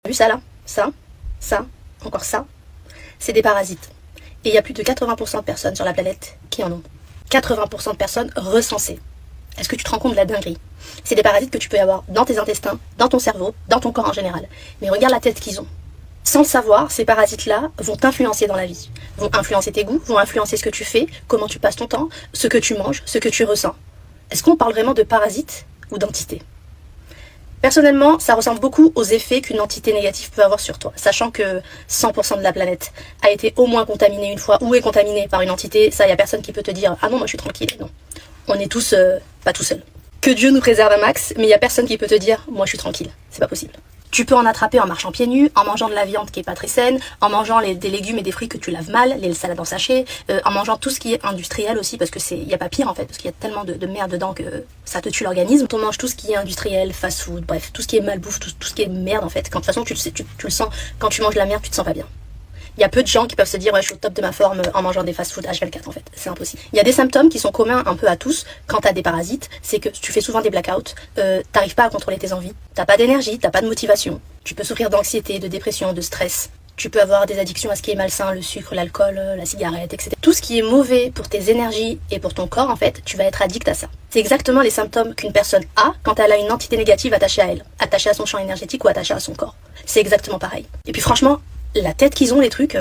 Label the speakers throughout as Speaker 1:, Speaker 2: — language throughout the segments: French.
Speaker 1: T'as vu ça là? Ça, encore ça. C'est des parasites. Et il y a plus de 80% de personnes sur la planète qui en ont. 80% de personnes recensées. Est-ce que tu te rends compte de la dinguerie? C'est des parasites que tu peux avoir dans tes intestins, dans ton cerveau, dans ton corps en général. Mais regarde la tête qu'ils ont. Sans le savoir, ces parasites-là vont t'influencer dans la vie. Vont influencer tes goûts, vont influencer ce que tu fais, comment tu passes ton temps, ce que tu manges, ce que tu ressens. Est-ce qu'on parle vraiment de parasites ou d'entités? Personnellement, ça ressemble beaucoup aux effets qu'une entité négative peut avoir sur toi, sachant que 100% de la planète a été au moins contaminée une fois ou est contaminée par une entité. Ça, il n'y a personne qui peut te dire « Ah non, moi je suis tranquille ». Non, on est tous pas tout seuls. Que Dieu nous préserve un max, mais il n'y a personne qui peut te dire « Moi je suis tranquille ». C'est pas possible. Tu peux en attraper en marchant pieds nus, en mangeant de la viande qui est pas très saine, en mangeant des légumes et des fruits que tu laves mal, les salades en sachet, en mangeant tout ce qui est industriel aussi, parce que il y a pas pire en fait, parce qu'il y a tellement de merde dedans que ça te tue l'organisme. On mange tout ce qui est industriel, fast food, bref, tout ce qui est malbouffe, tout ce qui est merde en fait. Quand de toute façon tu le sais, tu le sens, quand tu manges de la merde, tu te sens pas bien. Il y a peu de gens qui peuvent se dire ouais je suis au top de ma forme en mangeant des fast-food H24 en fait, c'est impossible. Il y a des symptômes qui sont communs un peu à tous quand t'as des parasites, c'est que tu fais souvent des blackouts, t'arrives pas à contrôler tes envies, t'as pas d'énergie, t'as pas de motivation, tu peux souffrir d'anxiété, de dépression, de stress, tu peux avoir des addictions à ce qui est malsain, le sucre, l'alcool, la cigarette, etc. Tout ce qui est mauvais pour tes énergies et pour ton corps en fait, tu vas être addict à ça. C'est exactement les symptômes qu'une personne a quand elle a une entité négative attachée à elle, attachée à son champ énergétique ou attachée à son corps. C'est exactement pareil. Et puis franchement, la tête qu'ils ont les trucs,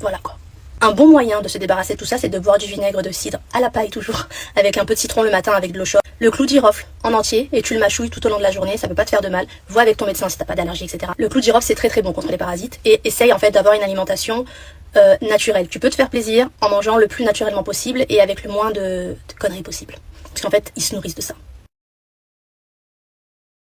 Speaker 1: voilà quoi. Un bon moyen de se débarrasser de tout ça, c'est de boire du vinaigre de cidre, à la paille toujours, avec un peu de citron le matin avec de l'eau chaude. Le clou de girofle en entier et tu le mâchouilles tout au long de la journée, ça peut pas te faire de mal. Vois avec ton médecin si t'as pas d'allergie, etc. Le clou de girofle c'est très très bon contre les parasites et essaye en fait d'avoir une alimentation naturelle. Tu peux te faire plaisir en mangeant le plus naturellement possible et avec le moins de conneries possible. Parce qu'en fait, ils se nourrissent de ça.